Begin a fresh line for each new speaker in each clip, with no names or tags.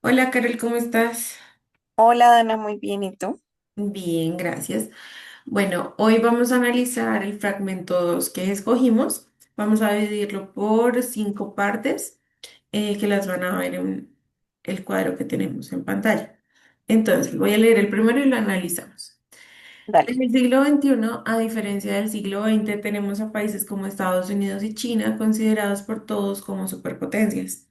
Hola, Carol, ¿cómo estás?
Hola, Dana, muy bien, ¿y tú?
Bien, gracias. Bueno, hoy vamos a analizar el fragmento 2 que escogimos. Vamos a dividirlo por 5 partes que las van a ver en el cuadro que tenemos en pantalla. Entonces, voy a leer el primero y lo analizamos.
Dale.
En el siglo XXI, a diferencia del siglo XX, tenemos a países como Estados Unidos y China considerados por todos como superpotencias.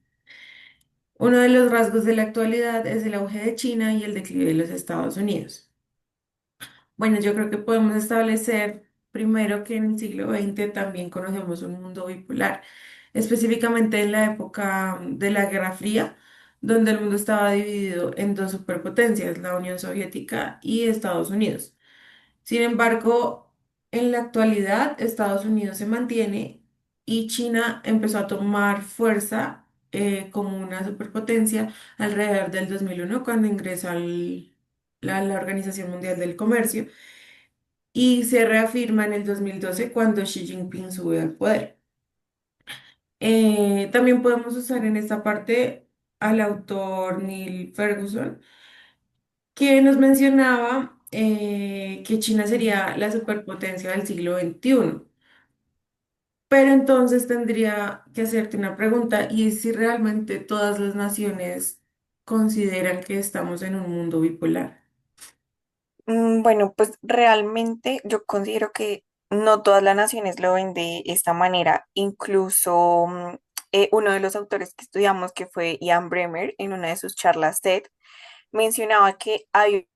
Uno de los rasgos de la actualidad es el auge de China y el declive de los Estados Unidos. Bueno, yo creo que podemos establecer primero que en el siglo XX también conocemos un mundo bipolar, específicamente en la época de la Guerra Fría, donde el mundo estaba dividido en dos superpotencias, la Unión Soviética y Estados Unidos. Sin embargo, en la actualidad Estados Unidos se mantiene y China empezó a tomar fuerza como una superpotencia alrededor del 2001 cuando ingresa la Organización Mundial del Comercio y se reafirma en el 2012 cuando Xi Jinping sube al poder. También podemos usar en esta parte al autor Neil Ferguson, que nos mencionaba que China sería la superpotencia del siglo XXI. Pero entonces tendría que hacerte una pregunta, y es si realmente todas las naciones consideran que estamos en un mundo bipolar.
Bueno, pues realmente yo considero que no todas las naciones lo ven de esta manera. Incluso uno de los autores que estudiamos, que fue Ian Bremer, en una de sus charlas TED, mencionaba que hay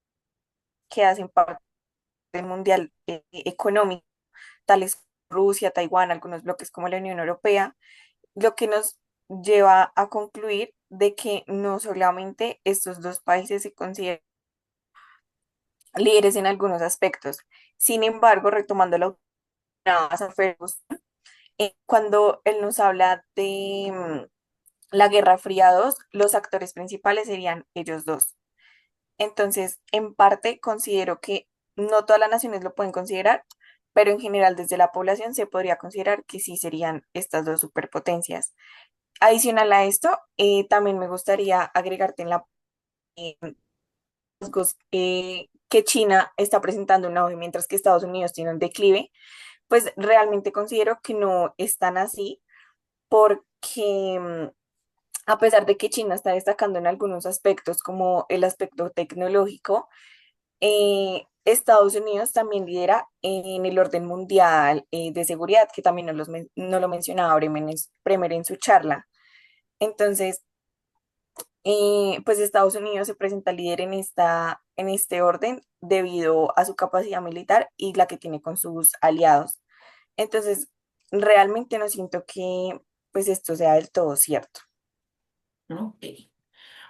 que hacen parte del mundial económico, tales como Rusia, Taiwán, algunos bloques como la Unión Europea, lo que nos lleva a concluir de que no solamente estos dos países se consideran líderes en algunos aspectos. Sin embargo, retomando la autoridad Ferguson, cuando él nos habla de la Guerra Fría 2, los actores principales serían ellos dos. Entonces, en parte, considero que no todas las naciones lo pueden considerar, pero en general desde la población se podría considerar que sí serían estas dos superpotencias. Adicional a esto, también me gustaría agregarte en la eh, rasgos, que China está presentando un auge mientras que Estados Unidos tiene un declive. Pues realmente considero que no es tan así porque a pesar de que China está destacando en algunos aspectos como el aspecto tecnológico, Estados Unidos también lidera en el orden mundial de seguridad, que también no lo mencionaba Bremer en su charla. Entonces, pues Estados Unidos se presenta líder en este orden debido a su capacidad militar y la que tiene con sus aliados. Entonces, realmente no siento que pues esto sea del todo cierto.
¿No? Ok.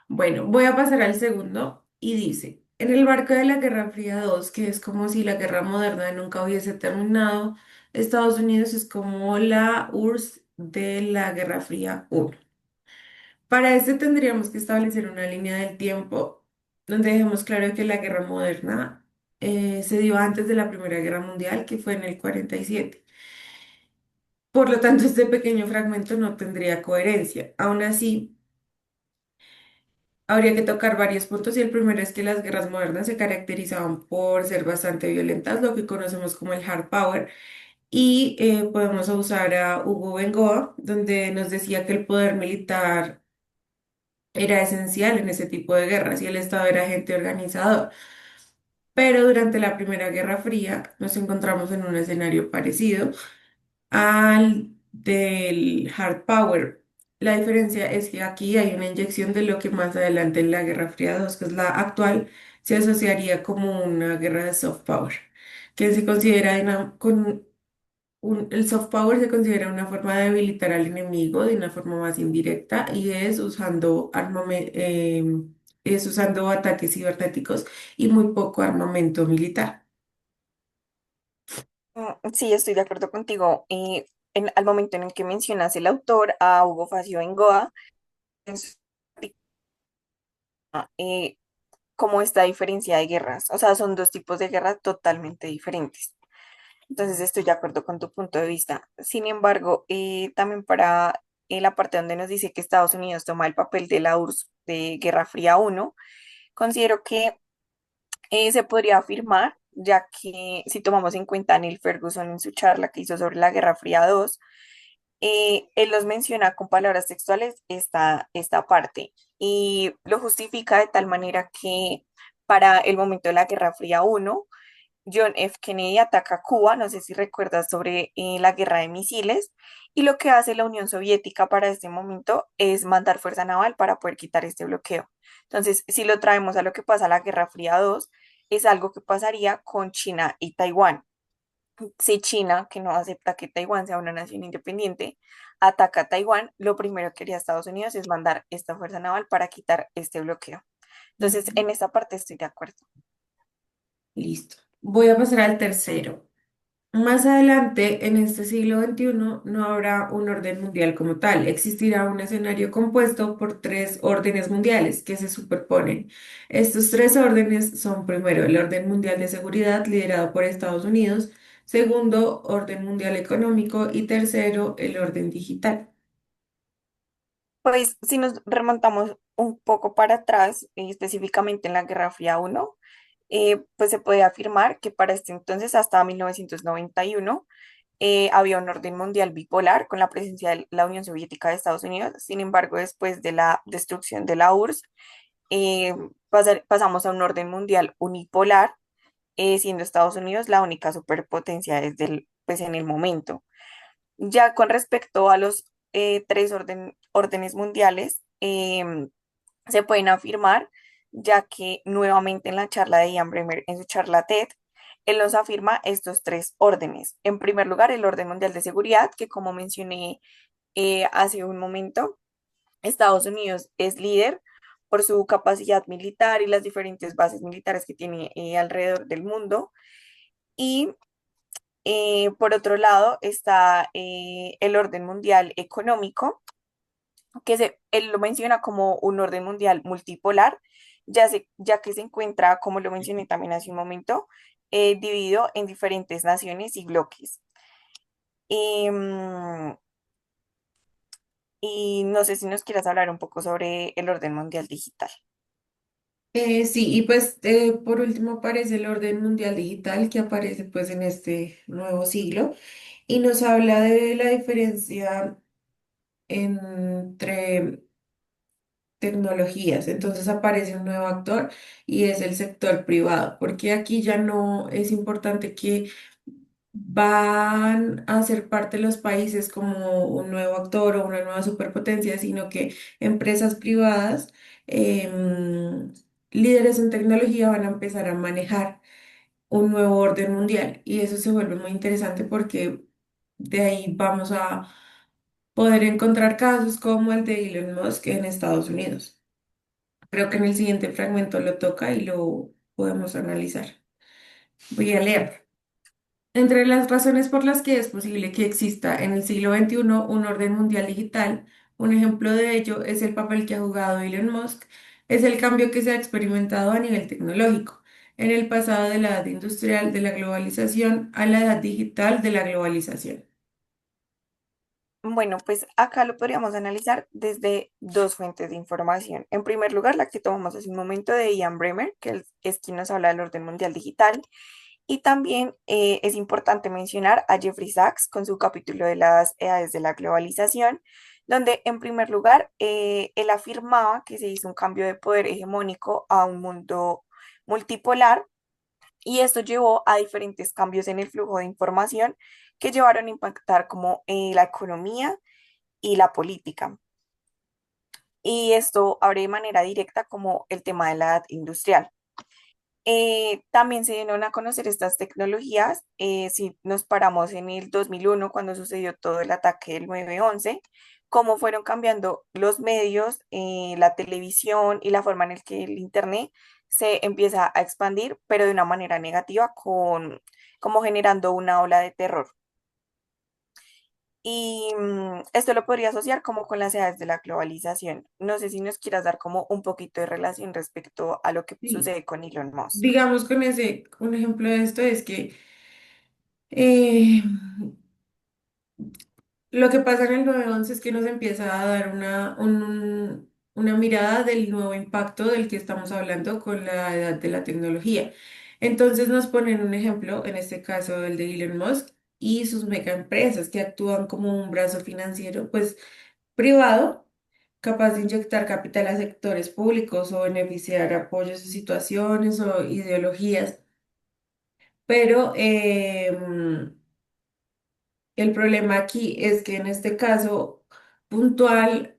Bueno, voy a pasar al segundo y dice, en el marco de la Guerra Fría 2, que es como si la guerra moderna nunca hubiese terminado, Estados Unidos es como la URSS de la Guerra Fría 1. Para este tendríamos que establecer una línea del tiempo donde dejemos claro que la guerra moderna se dio antes de la Primera Guerra Mundial, que fue en el 47. Por lo tanto, este pequeño fragmento no tendría coherencia. Aún así, habría que tocar varios puntos y el primero es que las guerras modernas se caracterizaban por ser bastante violentas, lo que conocemos como el hard power, y podemos usar a Hugo Bengoa, donde nos decía que el poder militar era esencial en ese tipo de guerras y el Estado era agente organizador. Pero durante la Primera Guerra Fría nos encontramos en un escenario parecido al del hard power. La diferencia es que aquí hay una inyección de lo que más adelante en la Guerra Fría 2, que es la actual, se asociaría como una guerra de soft power, que se considera el soft power se considera una forma de debilitar al enemigo de una forma más indirecta y es usando ataques cibernéticos y muy poco armamento militar.
Sí, estoy de acuerdo contigo. Al momento en el que mencionas el autor, a Hugo Facio Bengoa, en su eh, como esta diferencia de guerras. O sea, son dos tipos de guerra totalmente diferentes. Entonces, estoy de acuerdo con tu punto de vista. Sin embargo, también para la parte donde nos dice que Estados Unidos toma el papel de la URSS de Guerra Fría uno, considero que se podría afirmar, ya que si tomamos en cuenta a Neil Ferguson en su charla que hizo sobre la Guerra Fría 2, él los menciona con palabras textuales esta parte y lo justifica de tal manera que para el momento de la Guerra Fría 1, John F. Kennedy ataca Cuba, no sé si recuerdas sobre la guerra de misiles, y lo que hace la Unión Soviética para este momento es mandar fuerza naval para poder quitar este bloqueo. Entonces, si lo traemos a lo que pasa a la Guerra Fría 2, es algo que pasaría con China y Taiwán. Si China, que no acepta que Taiwán sea una nación independiente, ataca a Taiwán, lo primero que haría Estados Unidos es mandar esta fuerza naval para quitar este bloqueo. Entonces,
Ujú.
en esta parte estoy de acuerdo.
Listo. Voy a pasar al tercero. Más adelante, en este siglo XXI, no habrá un orden mundial como tal. Existirá un escenario compuesto por tres órdenes mundiales que se superponen. Estos tres órdenes son, primero, el orden mundial de seguridad liderado por Estados Unidos, segundo, orden mundial económico y tercero, el orden digital.
Pues si nos remontamos un poco para atrás, específicamente en la Guerra Fría 1, pues se puede afirmar que para este entonces, hasta 1991, había un orden mundial bipolar con la presencia de la Unión Soviética de Estados Unidos. Sin embargo, después de la destrucción de la URSS, pasamos a un orden mundial unipolar, siendo Estados Unidos la única superpotencia pues en el momento. Ya con respecto a los tres órdenes mundiales, se pueden afirmar, ya que nuevamente en la charla de Ian Bremmer, en su charla TED, él nos afirma estos tres órdenes. En primer lugar, el orden mundial de seguridad, que como mencioné hace un momento, Estados Unidos es líder por su capacidad militar y las diferentes bases militares que tiene alrededor del mundo. Y por otro lado está el orden mundial económico, él lo menciona como un orden mundial multipolar, ya que se encuentra, como lo mencioné también hace un momento, dividido en diferentes naciones y bloques. Em, y no sé si nos quieras hablar un poco sobre el orden mundial digital.
Sí, y pues por último aparece el orden mundial digital que aparece pues en este nuevo siglo y nos habla de la diferencia entre tecnologías. Entonces aparece un nuevo actor y es el sector privado, porque aquí ya no es importante que van a ser parte de los países como un nuevo actor o una nueva superpotencia, sino que empresas privadas, líderes en tecnología van a empezar a manejar un nuevo orden mundial y eso se vuelve muy interesante porque de ahí vamos a poder encontrar casos como el de Elon Musk en Estados Unidos. Creo que en el siguiente fragmento lo toca y lo podemos analizar. Voy a leer. Entre las razones por las que es posible que exista en el siglo XXI un orden mundial digital, un ejemplo de ello es el papel que ha jugado Elon Musk, es el cambio que se ha experimentado a nivel tecnológico, en el pasado de la edad industrial de la globalización a la edad digital de la globalización.
Bueno, pues acá lo podríamos analizar desde dos fuentes de información. En primer lugar, la que tomamos hace un momento de Ian Bremmer, que es quien nos habla del orden mundial digital. Y también es importante mencionar a Jeffrey Sachs con su capítulo de las edades de la globalización, donde en primer lugar él afirmaba que se hizo un cambio de poder hegemónico a un mundo multipolar y esto llevó a diferentes cambios en el flujo de información que llevaron a impactar como la economía y la política. Y esto abre de manera directa como el tema de la edad industrial. También se dieron a conocer estas tecnologías si nos paramos en el 2001 cuando sucedió todo el ataque del 9/11, cómo fueron cambiando los medios, la televisión y la forma en la que el Internet se empieza a expandir, pero de una manera negativa, como generando una ola de terror. Y esto lo podría asociar como con las edades de la globalización. No sé si nos quieras dar como un poquito de relación respecto a lo que
Sí.
sucede con Elon Musk.
Digamos con ese, un ejemplo de esto es que eh, lo que pasa en el 911 es que nos empieza a dar una mirada del nuevo impacto del que estamos hablando con la edad de la tecnología. Entonces nos ponen un ejemplo, en este caso el de Elon Musk y sus mega empresas que actúan como un brazo financiero, pues privado, capaz de inyectar capital a sectores públicos o beneficiar apoyos a situaciones o ideologías. Pero el problema aquí es que en este caso puntual,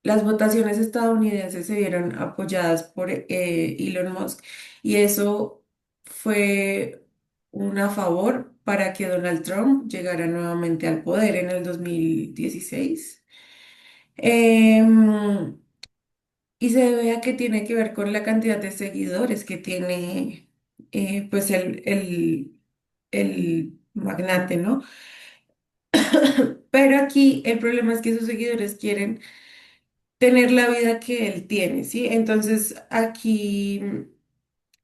las votaciones estadounidenses se vieron apoyadas por Elon Musk y eso fue un a favor para que Donald Trump llegara nuevamente al poder en el 2016. Em, y se debe a que tiene que ver con la cantidad de seguidores que tiene pues el magnate, ¿no? Pero aquí el problema es que sus seguidores quieren tener la vida que él tiene, ¿sí? Entonces aquí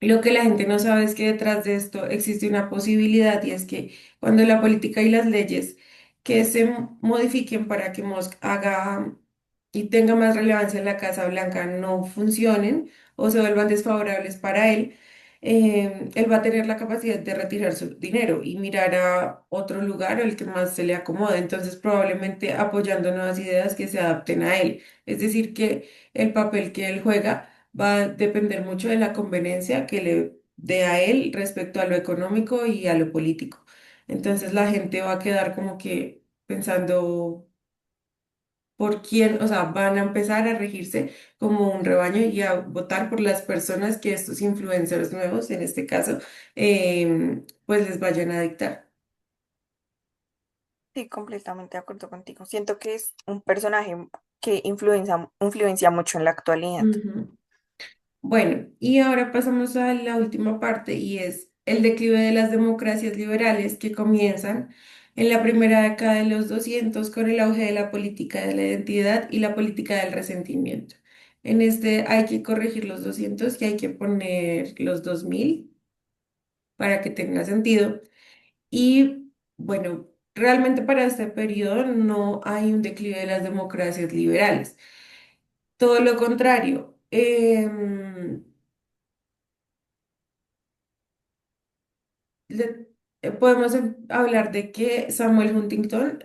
lo que la gente no sabe es que detrás de esto existe una posibilidad y es que cuando la política y las leyes que se modifiquen para que Musk haga y tenga más relevancia en la Casa Blanca no funcionen o se vuelvan desfavorables para él, él va a tener la capacidad de retirar su dinero y mirar a otro lugar al que más se le acomode. Entonces probablemente apoyando nuevas ideas que se adapten a él. Es decir, que el papel que él juega va a depender mucho de la conveniencia que le dé a él respecto a lo económico y a lo político. Entonces la gente va a quedar como que pensando por quién, o sea, van a empezar a regirse como un rebaño y a votar por las personas que estos influencers nuevos, en este caso, pues les vayan a dictar.
Sí, completamente de acuerdo contigo. Siento que es un personaje que influencia mucho en la actualidad.
Ujú. Bueno, y ahora pasamos a la última parte y es el declive de las democracias liberales que comienzan en la primera década de los 200 con el auge de la política de la identidad y la política del resentimiento. En este hay que corregir los 200 y hay que poner los 2000 para que tenga sentido. Y bueno, realmente para este periodo no hay un declive de las democracias liberales. Todo lo contrario. Podemos hablar de que Samuel Huntington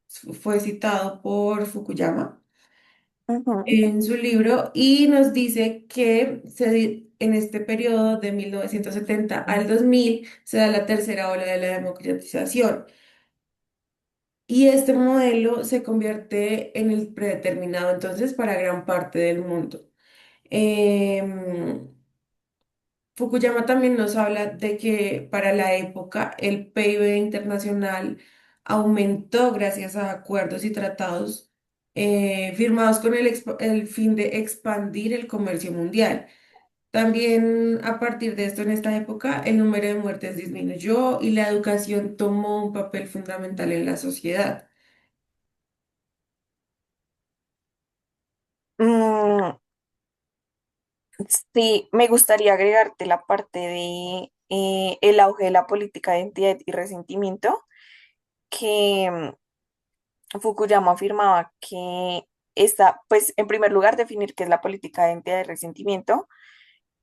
fue citado por Fukuyama
Ujú.
en su libro y nos dice que en este periodo de 1970 al 2000 se da la tercera ola de la democratización y este modelo se convierte en el predeterminado entonces para gran parte del mundo. Em, Fukuyama también nos habla de que para la época el PIB internacional aumentó gracias a acuerdos y tratados firmados con el fin de expandir el comercio mundial. También a partir de esto, en esta época, el número de muertes disminuyó y la educación tomó un papel fundamental en la sociedad.
Mm, sí, me gustaría agregarte la parte de el auge de la política de identidad y resentimiento, que Fukuyama afirmaba que esta, pues en primer lugar, definir qué es la política de identidad y resentimiento,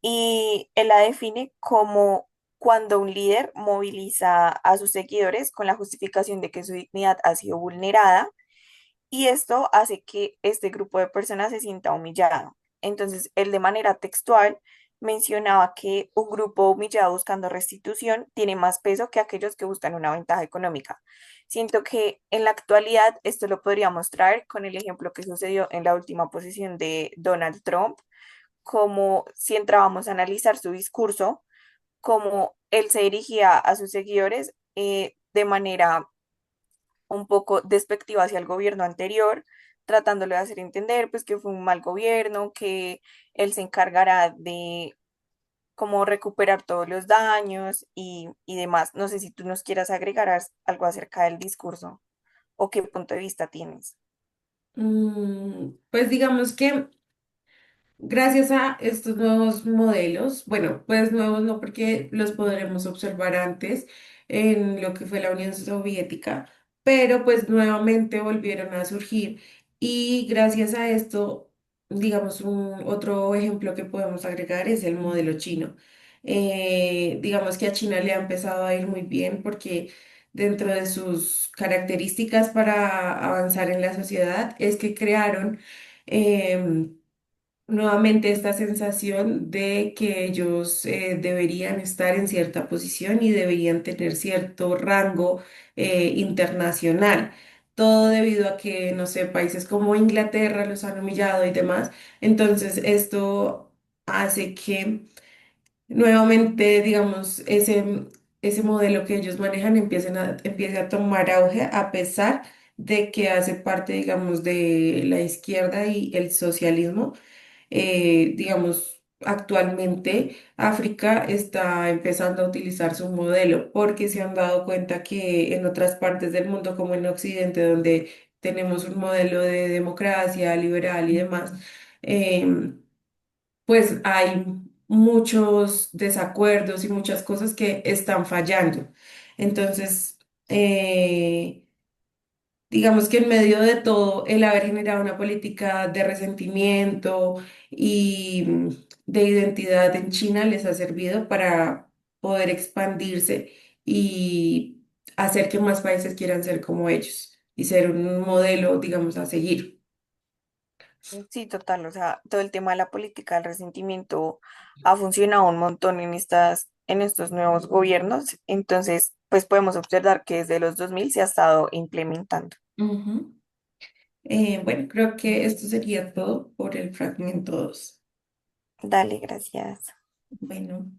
y él la define como cuando un líder moviliza a sus seguidores con la justificación de que su dignidad ha sido vulnerada y esto hace que este grupo de personas se sienta humillado. Entonces, él de manera textual mencionaba que un grupo humillado buscando restitución tiene más peso que aquellos que buscan una ventaja económica. Siento que en la actualidad esto lo podría mostrar con el ejemplo que sucedió en la última posición de Donald Trump, como si entrábamos a analizar su discurso, como él se dirigía a sus seguidores de manera un poco despectiva hacia el gobierno anterior, tratándole de hacer entender pues que fue un mal gobierno, que él se encargará de cómo recuperar todos los daños y demás. No sé si tú nos quieras agregar algo acerca del discurso o qué punto de vista tienes.
Pues digamos que gracias a estos nuevos modelos, bueno, pues nuevos no porque los podremos observar antes en lo que fue la Unión Soviética, pero pues nuevamente volvieron a surgir. Y gracias a esto, digamos, otro ejemplo que podemos agregar es el modelo chino. Digamos que a China le ha empezado a ir muy bien porque dentro de sus características para avanzar en la sociedad es que crearon em, nuevamente esta sensación de que ellos deberían estar en cierta posición y deberían tener cierto rango internacional. Todo debido a que, no sé, países como Inglaterra los han humillado y demás. Entonces, esto hace que nuevamente, digamos, ese modelo que ellos manejan empiece a tomar auge a pesar de que hace parte, digamos, de la izquierda y el socialismo. Digamos, actualmente África está empezando a utilizar su modelo porque se han dado cuenta que en otras partes del mundo, como en Occidente, donde tenemos un modelo de democracia liberal y demás, em, pues hay muchos desacuerdos y muchas cosas que están fallando. Entonces, digamos que en medio de todo, el haber generado una política de resentimiento y de identidad en China les ha servido para poder expandirse y hacer que más países quieran ser como ellos y ser un modelo, digamos, a seguir.
Sí, total, o sea, todo el tema de la política del resentimiento ha funcionado un montón en estos nuevos gobiernos, entonces, pues podemos observar que desde los 2000 se ha estado implementando.
Ujú. Bueno, creo que esto sería todo por el fragmento 2.
Dale, gracias.
Bueno.